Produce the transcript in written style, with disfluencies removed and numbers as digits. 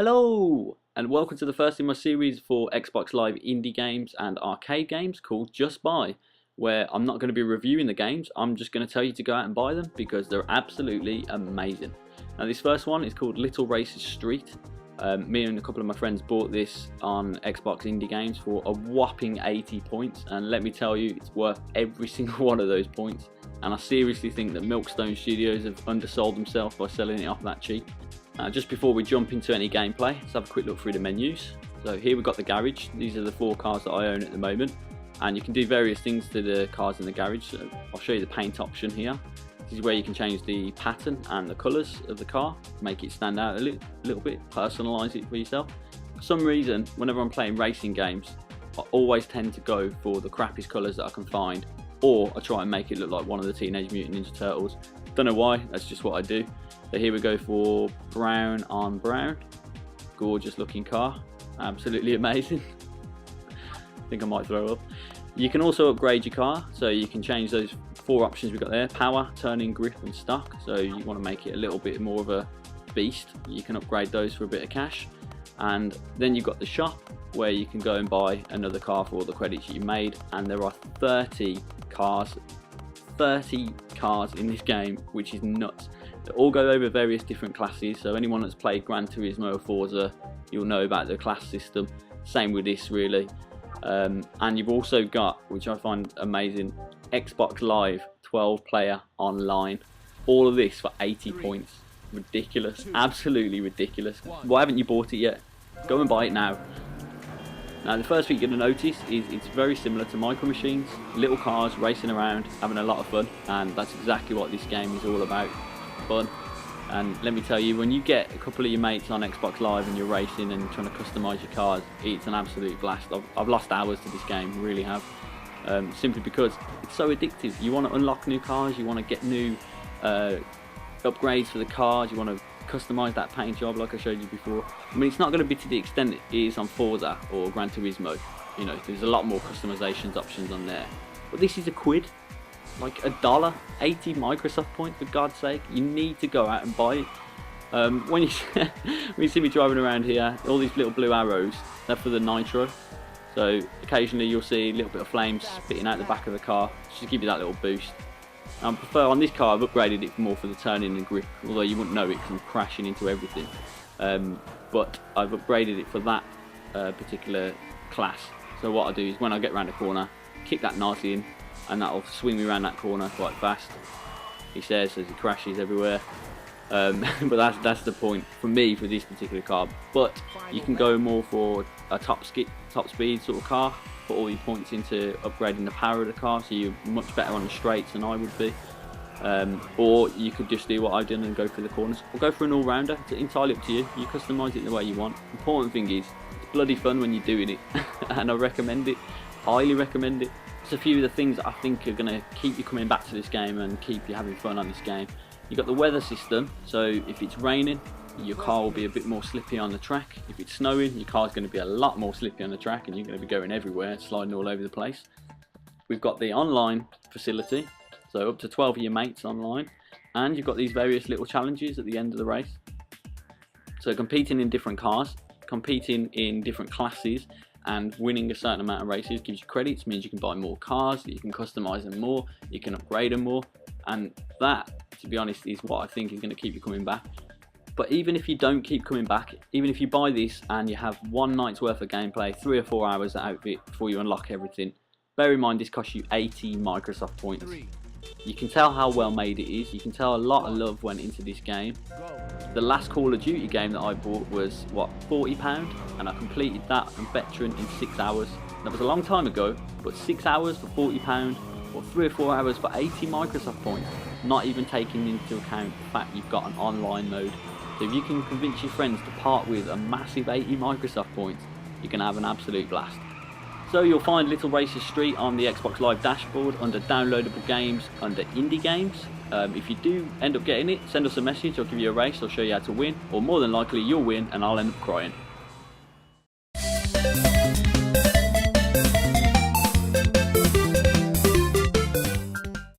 Hello and welcome to the first in my series for Xbox Live indie games and arcade games called Just Buy, where I'm not going to be reviewing the games, I'm just going to tell you to go out and buy them because they're absolutely amazing. Now this first one is called Little Races Street. Me and a couple of my friends bought this on Xbox Indie Games for a whopping 80 points, and let me tell you, it's worth every single one of those points. And I seriously think that Milkstone Studios have undersold themselves by selling it off that cheap. Just before we jump into any gameplay, let's have a quick look through the menus. So here we've got the garage. These are the 4 cars that I own at the moment, and you can do various things to the cars in the garage. So I'll show you the paint option here. This is where you can change the pattern and the colours of the car, make it stand out a little bit, personalise it for yourself. For some reason, whenever I'm playing racing games, I always tend to go for the crappiest colours that I can find, or I try and make it look like one of the Teenage Mutant Ninja Turtles. Don't know why, that's just what I do. So here we go for brown on brown. Gorgeous looking car, absolutely amazing. I think I might throw up. You can also upgrade your car, so you can change those 4 options we've got there: power, turning, grip and stock. So you want to make it a little bit more of a beast, you can upgrade those for a bit of cash. And then you've got the shop where you can go and buy another car for all the credits you made, and there are 30 cars in this game, which is nuts. They all go over various different classes, so anyone that's played Gran Turismo or Forza, you'll know about the class system. Same with this really. And you've also got, which I find amazing, Xbox Live 12 player online. All of this for 80 points. Ridiculous, absolutely ridiculous. Why haven't you bought it yet? Go and buy it now. Now the first thing you're going to notice is it's very similar to Micro Machines. Little cars racing around, having a lot of fun, and that's exactly what this game is all about. Fun. And let me tell you, when you get a couple of your mates on Xbox Live and you're racing and trying to customise your cars, it's an absolute blast. I've lost hours to this game, really have. Simply because it's so addictive. You want to unlock new cars, you want to get new upgrades for the cars, you want to customise that paint job like I showed you before. I mean, it's not going to be to the extent it is on Forza or Gran Turismo. You know, there's a lot more customisations options on there. But this is £1, like $1, 80 Microsoft points, for God's sake. You need to go out and buy it. When you see me driving around here, all these little blue arrows, they're for the nitro. So occasionally you'll see a little bit of flames spitting out the back of the car, just to give you that little boost. I prefer, on this car, I've upgraded it more for the turning and grip, although you wouldn't know it because I'm crashing into everything. But I've upgraded it for that particular class. So what I do is when I get around the corner, kick that nicely in, and that'll swing me around that corner quite fast. He says as he crashes everywhere. But that's the point for me for this particular car. But you can go more for a top speed sort of car. Put all your points into upgrading the power of the car, so you're much better on the straights than I would be. Or you could just do what I've done and go for the corners, or go for an all-rounder. It's entirely up to you. You customise it the way you want. Important thing is, it's bloody fun when you're doing it, and I recommend it, highly recommend it. There's a few of the things that I think are going to keep you coming back to this game and keep you having fun on this game. You've got the weather system, so if it's raining, your car will be a bit more slippy on the track. If it's snowing, your car's going to be a lot more slippy on the track, and you're going to be going everywhere, sliding all over the place. We've got the online facility, so up to 12 of your mates online, and you've got these various little challenges at the end of the race. So competing in different cars, competing in different classes, and winning a certain amount of races gives you credits, means you can buy more cars, you can customise them more, you can upgrade them more, and that, to be honest, is what I think is going to keep you coming back. But even if you don't keep coming back, even if you buy this and you have 1 night's worth of gameplay, 3 or 4 hours out of it before you unlock everything, bear in mind this costs you 80 Microsoft points. You can tell how well made it is, you can tell a lot of love went into this game. The last Call of Duty game that I bought was, what, £40, and I completed that on Veteran in 6 hours. That was a long time ago, but 6 hours for £40, or 3 or 4 hours for 80 Microsoft points, not even taking into account the fact you've got an online mode. So if you can convince your friends to part with a massive 80 Microsoft points, you can have an absolute blast. So you'll find Little Races Street on the Xbox Live dashboard under downloadable games, under indie games. If you do end up getting it, send us a message, I'll give you a race, I'll show you how to win, or more than likely you'll win and I'll end up crying.